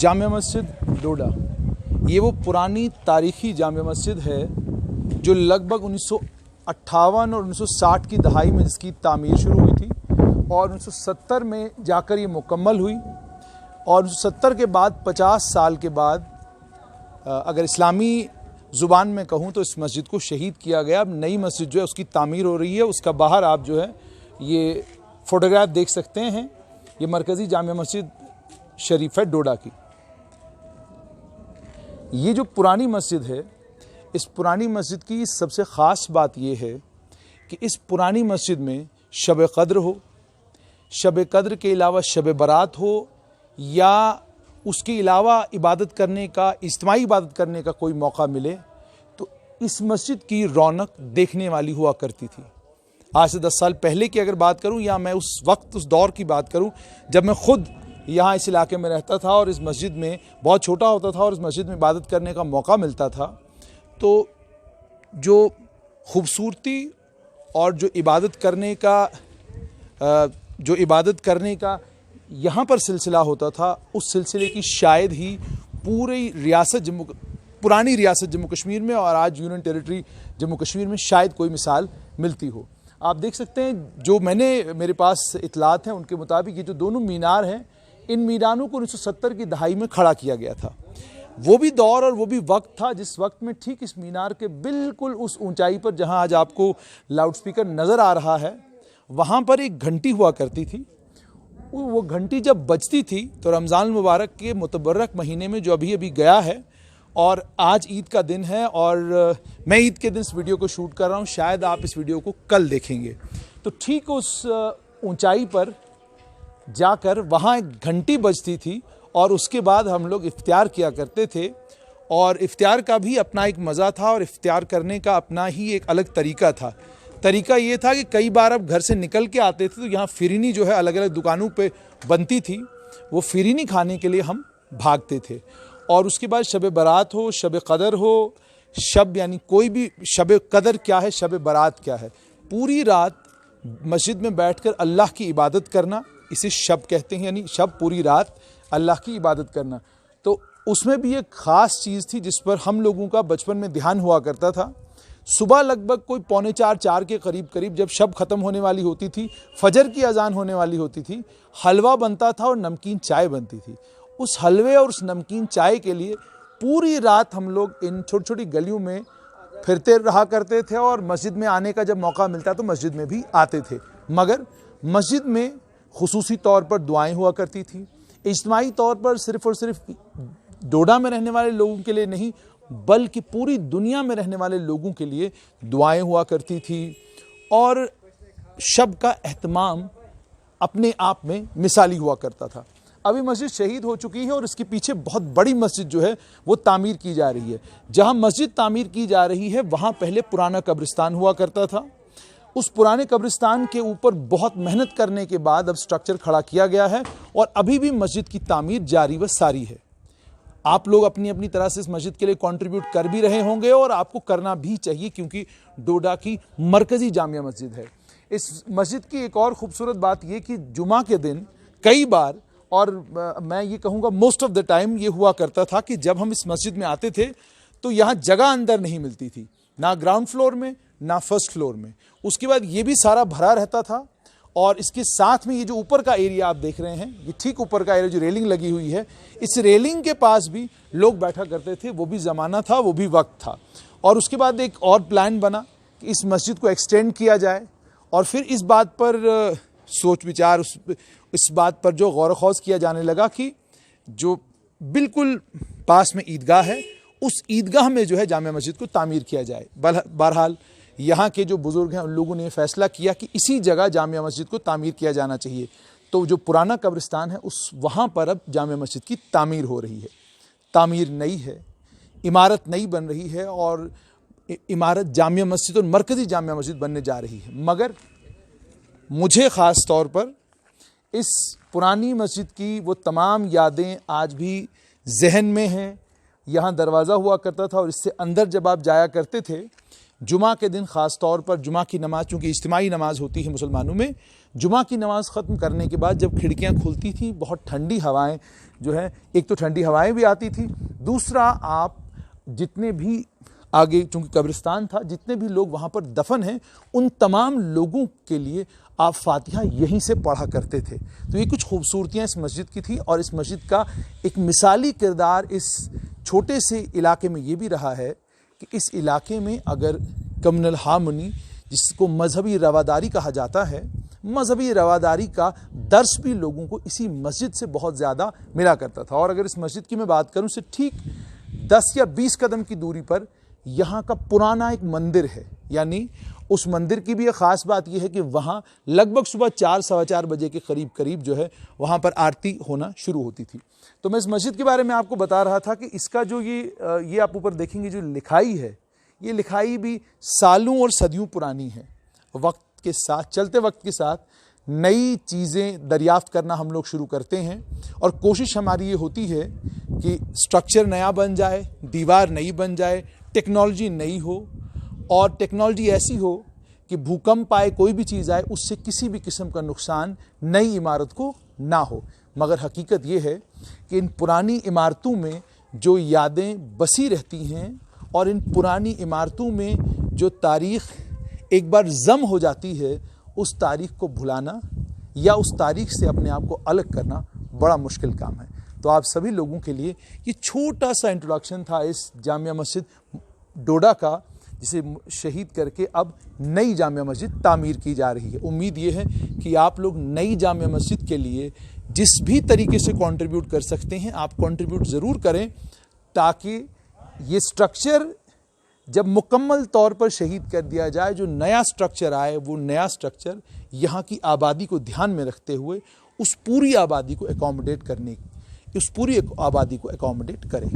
जामिया मस्जिद डोडा, ये वो पुरानी तारीख़ी जामिया मस्जिद है जो लगभग 1958 और 1960 की दहाई में जिसकी तामीर शुरू हुई थी और 1970 में जाकर ये मुकम्मल हुई। और 1970 के बाद 50 साल के बाद अगर इस्लामी ज़ुबान में कहूँ तो इस मस्जिद को शहीद किया गया। अब नई मस्जिद जो है उसकी तामीर हो रही है। उसका बाहर आप जो है ये फ़ोटोग्राफ देख सकते हैं। ये मरकज़ी जामिया मस्जिद शरीफ है डोडा की। ये जो पुरानी मस्जिद है, इस पुरानी मस्जिद की सबसे ख़ास बात ये है कि इस पुरानी मस्जिद में शब क़द्र हो, शब क़द्र के अलावा शब बारात हो या उसके अलावा इबादत करने का, इज्तिमाई इबादत करने का कोई मौका मिले तो इस मस्जिद की रौनक देखने वाली हुआ करती थी। आज से 10 साल पहले की अगर बात करूं या मैं उस वक्त उस दौर की बात करूं जब मैं ख़ुद यहाँ इस इलाके में रहता था और इस मस्जिद में बहुत छोटा होता था और इस मस्जिद में इबादत करने का मौका मिलता था, तो जो खूबसूरती और जो इबादत करने का यहाँ पर सिलसिला होता था, उस सिलसिले की शायद ही पूरी रियासत पुरानी रियासत जम्मू कश्मीर में और आज यूनियन टेरिटरी जम्मू कश्मीर में शायद कोई मिसाल मिलती हो। आप देख सकते हैं जो मेरे पास इतलात हैं उनके मुताबिक ये जो दोनों मीनार हैं, इन मीनारों को 1970 की दहाई में खड़ा किया गया था। वो भी दौर और वो भी वक्त था जिस वक्त में ठीक इस मीनार के बिल्कुल उस ऊंचाई पर जहां आज आपको लाउडस्पीकर नज़र आ रहा है, वहां पर एक घंटी हुआ करती थी। वो घंटी जब बजती थी तो रमज़ान मुबारक के मुतबर्रक महीने में जो अभी अभी गया है और आज ईद का दिन है और मैं ईद के दिन इस वीडियो को शूट कर रहा हूँ, शायद आप इस वीडियो को कल देखेंगे, तो ठीक उस ऊंचाई पर जाकर वहाँ एक घंटी बजती थी और उसके बाद हम लोग इफ्तियार किया करते थे। और इफ्तियार का भी अपना एक मज़ा था और इफ्तियार करने का अपना ही एक अलग तरीका था। तरीका ये था कि कई बार अब घर से निकल के आते थे तो यहाँ फिरीनी जो है अलग अलग दुकानों पे बनती थी, वो फिरीनी खाने के लिए हम भागते थे। और उसके बाद शब बारात हो, शब क़द्र हो, शब यानी कोई भी शब क़द्र क्या है, शब बारात क्या है, पूरी रात मस्जिद में बैठकर अल्लाह की इबादत करना, इसे शब कहते हैं, यानी शब पूरी रात अल्लाह की इबादत करना। तो उसमें भी एक ख़ास चीज़ थी जिस पर हम लोगों का बचपन में ध्यान हुआ करता था। सुबह लगभग कोई 3:45-4 के करीब जब शब ख़त्म होने वाली होती थी, फजर की अजान होने वाली होती थी, हलवा बनता था और नमकीन चाय बनती थी। उस हलवे और उस नमकीन चाय के लिए पूरी रात हम लोग इन छोटी छोटी गलियों में फिरते रहा करते थे और मस्जिद में आने का जब मौका मिलता तो मस्जिद में भी आते थे। मगर मस्जिद में खुसूसी तौर पर दुआएं हुआ करती थी, इज्तिमाई तौर पर सिर्फ़ और सिर्फ डोडा में रहने वाले लोगों के लिए नहीं बल्कि पूरी दुनिया में रहने वाले लोगों के लिए दुआएं हुआ करती थी। और शब का एहतमाम अपने आप में मिसाली हुआ करता था। अभी मस्जिद शहीद हो चुकी है और इसके पीछे बहुत बड़ी मस्जिद जो है वो तामीर की जा रही है। जहां मस्जिद तामीर की जा रही है वहां पहले पुराना कब्रिस्तान हुआ करता था। उस पुराने कब्रिस्तान के ऊपर बहुत मेहनत करने के बाद अब स्ट्रक्चर खड़ा किया गया है और अभी भी मस्जिद की तामीर जारी व सारी है। आप लोग अपनी अपनी तरह से इस मस्जिद के लिए कंट्रीब्यूट कर भी रहे होंगे और आपको करना भी चाहिए क्योंकि डोडा की मरकज़ी जामिया मस्जिद है। इस मस्जिद की एक और ख़ूबसूरत बात ये कि जुमा के दिन कई बार, और मैं ये कहूँगा मोस्ट ऑफ द टाइम ये हुआ करता था कि जब हम इस मस्जिद में आते थे तो यहाँ जगह अंदर नहीं मिलती थी, ना ग्राउंड फ्लोर में ना फर्स्ट फ्लोर में। उसके बाद ये भी सारा भरा रहता था और इसके साथ में ये जो ऊपर का एरिया आप देख रहे हैं, ये ठीक ऊपर का एरिया जो रेलिंग लगी हुई है, इस रेलिंग के पास भी लोग बैठा करते थे। वो भी ज़माना था, वो भी वक्त था। और उसके बाद एक और प्लान बना कि इस मस्जिद को एक्सटेंड किया जाए और फिर इस बात पर सोच विचार, इस बात पर जो गौर खौज किया जाने लगा कि जो बिल्कुल पास में ईदगाह है उस ईदगाह में जो है जामिया मस्जिद को तामीर किया जाए। बहरहाल यहाँ के जो बुज़ुर्ग हैं उन लोगों ने फैसला किया कि इसी जगह जामिया मस्जिद को तामीर किया जाना चाहिए। तो जो पुराना कब्रिस्तान है वहाँ पर अब जामिया मस्जिद की तामीर हो रही है। तामीर नई है, इमारत नई बन रही है और इमारत जामिया मस्जिद और मरकज़ी जामिया मस्जिद बनने जा रही है। मगर मुझे ख़ास तौर पर इस पुरानी मस्जिद की वो तमाम यादें आज भी जहन में हैं। यहाँ दरवाज़ा हुआ करता था और इससे अंदर जब आप जाया करते थे, जुमा के दिन ख़ास तौर पर जुमा की नमाज, चूँकि इज्तिमाई नमाज होती है मुसलमानों में, जुमा की नमाज ख़त्म करने के बाद जब खिड़कियाँ खुलती थी, बहुत ठंडी हवाएं जो है, एक तो ठंडी हवाएं भी आती थी, दूसरा आप जितने भी आगे, चूँकि कब्रिस्तान था, जितने भी लोग वहाँ पर दफन हैं, उन तमाम लोगों के लिए आप फातिहा यहीं से पढ़ा करते थे। तो ये कुछ खूबसूरतियाँ इस मस्जिद की थी, और इस मस्जिद का एक मिसाली किरदार इस छोटे से इलाके में ये भी रहा है कि इस इलाके में अगर कम्युनल हार्मनी, जिसको मजहबी रवादारी कहा जाता है, मजहबी रवादारी का दर्स भी लोगों को इसी मस्जिद से बहुत ज़्यादा मिला करता था। और अगर इस मस्जिद की मैं बात करूँ, से ठीक 10 या 20 कदम की दूरी पर यहाँ का पुराना एक मंदिर है। यानी उस मंदिर की भी एक ख़ास बात यह है कि वहाँ लगभग सुबह 4 सवा 4 बजे के करीब जो है वहाँ पर आरती होना शुरू होती थी। तो मैं इस मस्जिद के बारे में आपको बता रहा था कि इसका जो ये आप ऊपर देखेंगे जो लिखाई है, ये लिखाई भी सालों और सदियों पुरानी है। वक्त के साथ, चलते वक्त के साथ नई चीज़ें दरियाफ्त करना हम लोग शुरू करते हैं, और कोशिश हमारी ये होती है कि स्ट्रक्चर नया बन जाए, दीवार नई बन जाए, टेक्नोलॉजी नई हो, और टेक्नोलॉजी ऐसी हो कि भूकंप आए, कोई भी चीज़ आए, उससे किसी भी किस्म का नुकसान नई इमारत को ना हो। मगर हकीकत ये है कि इन पुरानी इमारतों में जो यादें बसी रहती हैं, और इन पुरानी इमारतों में जो तारीख़ एक बार जम हो जाती है, उस तारीख़ को भुलाना या उस तारीख़ से अपने आप को अलग करना बड़ा मुश्किल काम है। तो आप सभी लोगों के लिए ये छोटा सा इंट्रोडक्शन था इस जामिया मस्जिद डोडा का, जिसे शहीद करके अब नई जामिया मस्जिद तामीर की जा रही है। उम्मीद ये है कि आप लोग नई जामिया मस्जिद के लिए जिस भी तरीके से कंट्रीब्यूट कर सकते हैं, आप कंट्रीब्यूट ज़रूर करें, ताकि ये स्ट्रक्चर जब मुकम्मल तौर पर शहीद कर दिया जाए, जो नया स्ट्रक्चर आए, वो नया स्ट्रक्चर यहाँ की आबादी को ध्यान में रखते हुए उस पूरी आबादी को एकोमोडेट करे।